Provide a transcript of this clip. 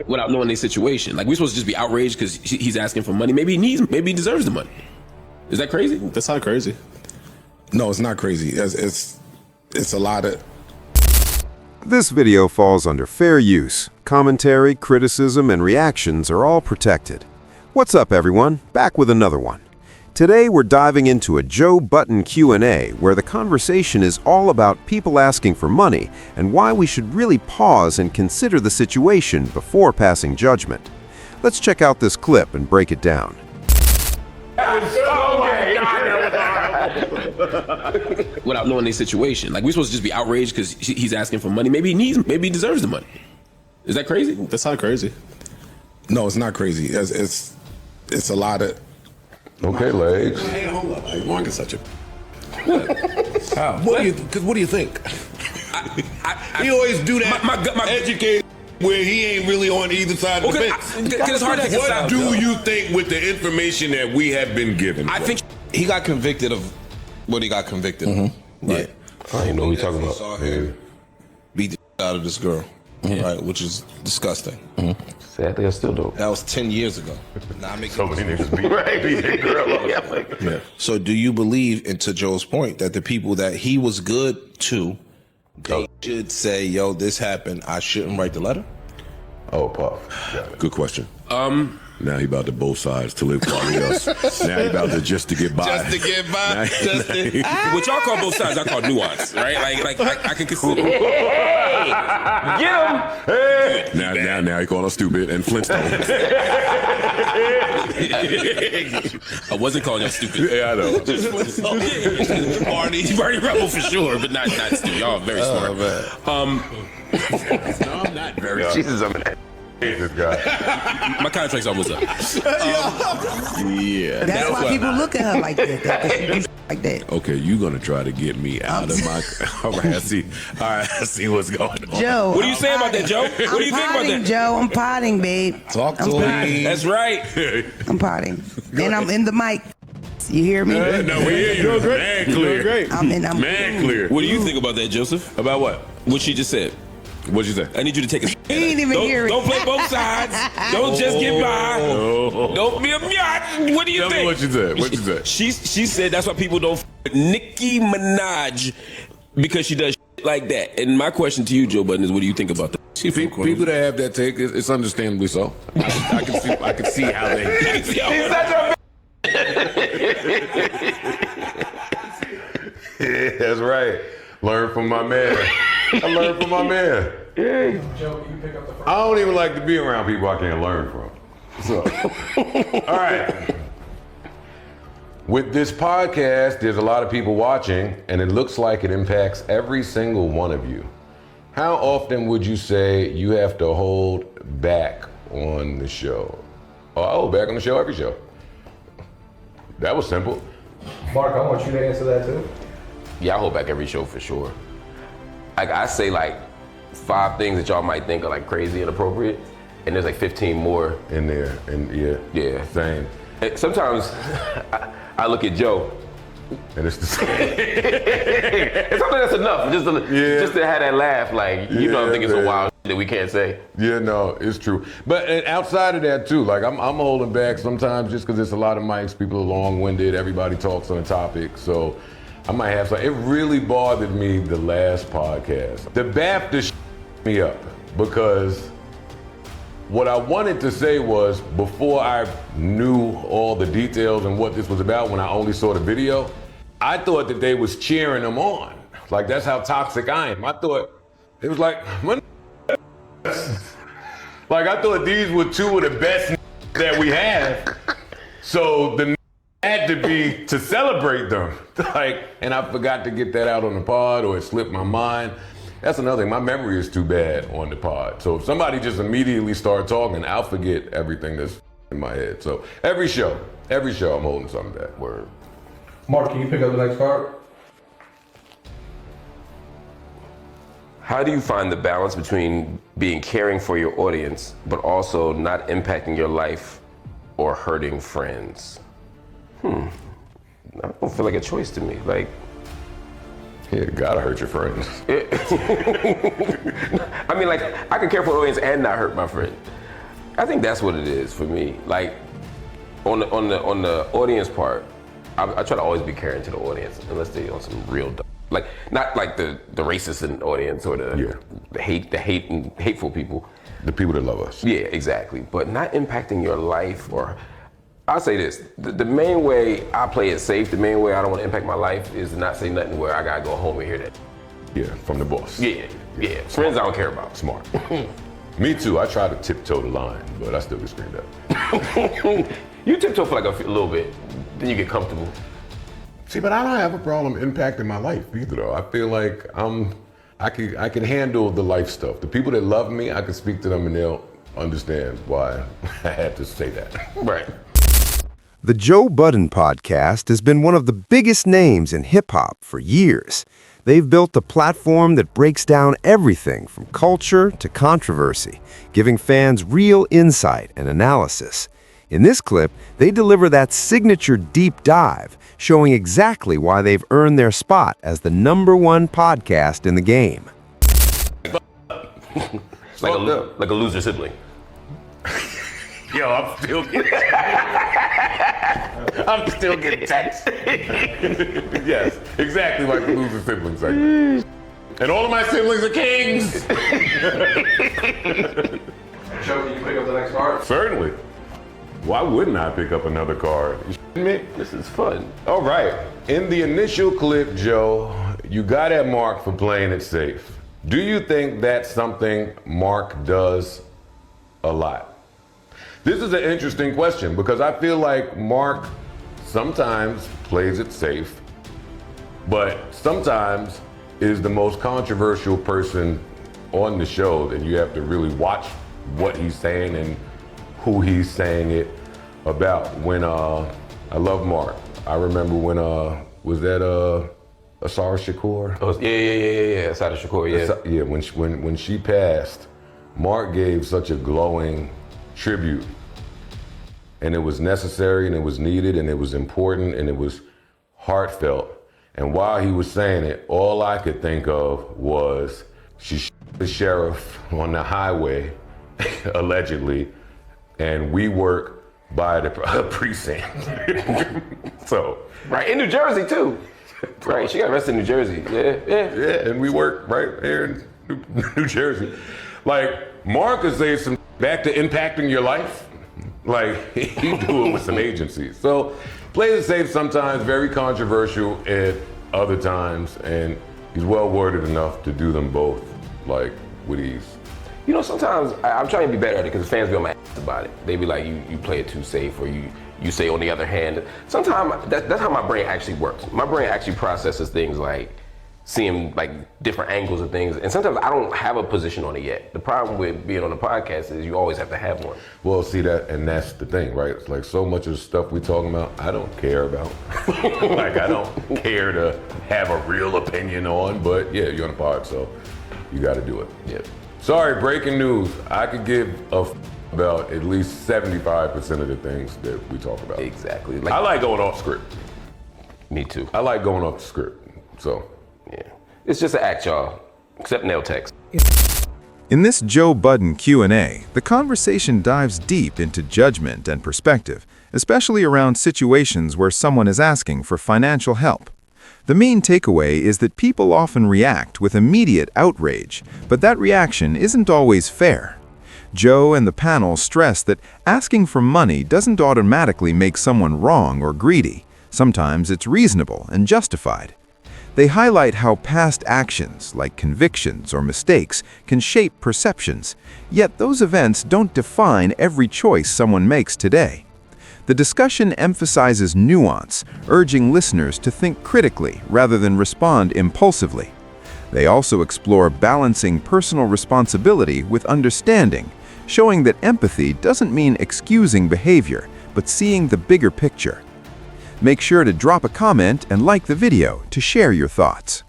without knowing their situation. Like, we're supposed to just be outraged because he's asking for money. Maybe he deserves the money. Is that crazy? That's not crazy. No, it's not crazy. It's a lot of... This video falls under fair use. Commentary, criticism, and reactions are all protected. What's up, everyone? Back with another one. Today, we're diving into a Joe Budden Q&A where the conversation is all about people asking for money and why we should really pause and consider the situation before passing judgment. Let's check out this clip and break it down. Without knowing their situation. Like, we're supposed to just be outraged because he's asking for money. Maybe he deserves the money. Is that crazy? That's not crazy. No, it's not crazy. It's a lot of... Okay, legs. Hey, hold up. I want to get such a... How? What do you think? He always do that. My educated where he ain't really on either side of the fence. It's hard to What do you think with the information that we have been given? I think he got convicted of what he got convicted of. Right. I didn't know what we talking about. Saw him beat the shit out of this girl, right? Which is disgusting. Sadly, I still do. That was 10 years ago. Now I'm So many niggas beat that girl up. So do you believe, and to Joe's point, that the people that he was good to, they should say, yo, this happened, I shouldn't write the letter? Oh, Puff. Got it. Good question. Now he about to both sides to live quality us. Now he about to just to get by. Just to get by. what y'all call both sides, I call nuance, right? Like I can consider. Get him! Now he call us stupid and Flintstone. I wasn't calling y'all stupid. Yeah, I know. Barney Rebel for sure, but not stupid. Y'all very smart. No, I'm not very. Jesus, I'm an this guy. My contract's almost up. Yeah. That's why people look at her like that. Because she do like that. Okay, you gonna try to get me out of my... All right, I see. All right, I see what's going on. Joe. What do you say about that, Joe? What do you think about that? Joe, I'm potting, babe. Talk to I'm me. potting. That's right. I'm potting. And I'm in the mic. You hear me? No, we hear you. Man clear. Great. I'm Man clear. What do you think about that, Joseph? About what? What she just said. What'd you say? I need you to take a... He ain't even hear it. Don't play both sides. Don't just get by. Don't be a biatch. What do you Tell think? me what you said. What you said? She said that's why people don't with Nicki Minaj because she does like that. And my question to you, Joe Budden, is what do you think about that? People that have that take, it's understandably so. I can see how they... He's such a Yeah, that's right. Learn from my man. I learned from my man. Yeah. I don't even like to be around people I can't learn from. So, all right. With this podcast, there's a lot of people watching, and it looks like it impacts every single one of you. How often would you say you have to hold back on the show? Oh, I hold back on the show every show. That was simple. Mark, I want you to answer that too. Yeah, I hold back every show for sure. Like I say like 5 things that y'all might think are like crazy and inappropriate, and there's like 15 more In there, and yeah, same. And sometimes I look at Joe, And it's the same. and sometimes that's enough, just to have that laugh, like, you know, I think it's a wild shit that we can't say. Yeah, no, it's true. But outside of that too, like I'm holding back sometimes just because there's a lot of mics, people are long-winded, everybody talks on a topic, so I might have some. It really bothered me the last podcast. The Baptist me up because what I wanted to say was before I knew all the details and what this was about when I only saw the video, I thought that they was cheering them on. Like that's how toxic I am. I thought it was like, like I thought these were 2 of the best that we have. So the had to be to celebrate them. Like, and I forgot to get that out on the pod or it slipped my mind. That's another thing, my memory is too bad on the pod. So if somebody just immediately start talking, I'll forget everything that's in my head. So every show I'm holding something back. Word. Mark, can you pick up the next card? How do you find the balance between being caring for your audience, but also not impacting your life or hurting friends? I don't feel like a choice to me. Like, Yeah, gotta hurt your friends. I mean, like, I can care for the audience and not hurt my friend. I think that's what it is for me. Like, on the audience part, I try to always be caring to the audience, unless they're on some real like, not like the racist in the audience or the hateful people. The people that love us. Yeah, exactly. But not impacting your life, or I'll say this, the main way I play it safe, the main way I don't want to impact my life is to not say nothing where I gotta go home and hear that. Yeah, from the boss. Yeah. Friends I don't care about. Smart. Me too. I try to tiptoe the line, but I still get screamed at. You tiptoe for like a little bit, then you get comfortable. See, but I don't have a problem impacting my life either, though. I feel like I can handle the life stuff. The people that love me, I can speak to them and they'll understand why I had to say that. Right. The Joe Budden podcast has been one of the biggest names in hip-hop for years. They've built a platform that breaks down everything from culture to controversy, giving fans real insight and analysis. In this clip, they deliver that signature deep dive, showing exactly why they've earned their spot as the #1 podcast in the game. like a loser sibling. Yo, I'm still getting texts. Yes, exactly like the loser sibling segment. And all of my siblings are kings. Joe, can you pick up the next card? Certainly. Why wouldn't I pick up another card? You shitting me? This is fun. All right. In the initial clip, Joe, you got at Mark for playing it safe. Do you think that's something Mark does a lot? This is an interesting question because I feel like Mark sometimes plays it safe, but sometimes is the most controversial person on the show, and you have to really watch what he's saying and who he's saying it about. When I love Mark. I remember when was that Asara Shakur? Oh, yeah. Asara Shakur, yeah. Yeah, when she passed, Mark gave such a glowing tribute. And it was necessary, and it was needed, and it was important, and it was heartfelt. And while he was saying it, all I could think of was she shot the sheriff on the highway, allegedly, and we work by the precinct. So. Right, in New Jersey too. Right, she got arrested in New Jersey. Yeah, and we work right here in New Jersey. Like, Mark could say some back to impacting your life. Like, he do it with some agency. So, plays it safe sometimes, very controversial at other times, and he's well worded enough to do them both, like, with ease. You know, sometimes I'm trying to be better at it because fans be on my ass about it. They be like, you play it too safe, or you say on the other hand. Sometimes that's how my brain actually works. My brain actually processes things like seeing like different angles of things, and sometimes I don't have a position on it yet. The problem with being on a podcast is you always have to have one. Well, see that, and that's the thing, right? It's like so much of the stuff we talking about, I don't care about. Like, I don't care to have a real opinion on, but yeah, you're on a pod, so you got to do it. Yeah. Sorry, breaking news. I could give about at least 75% of the things that we talk about. Exactly. I like going off script. Me too. I like going off the script, so. Yeah. It's just an act, y'all. Except nail text. In this Joe Budden Q&A, the conversation dives deep into judgment and perspective, especially around situations where someone is asking for financial help. The main takeaway is that people often react with immediate outrage, but that reaction isn't always fair. Joe and the panel stress that asking for money doesn't automatically make someone wrong or greedy. Sometimes it's reasonable and justified. They highlight how past actions, like convictions or mistakes, can shape perceptions, yet those events don't define every choice someone makes today. The discussion emphasizes nuance, urging listeners to think critically rather than respond impulsively. They also explore balancing personal responsibility with understanding, showing that empathy doesn't mean excusing behavior, but seeing the bigger picture. Make sure to drop a comment and like the video to share your thoughts.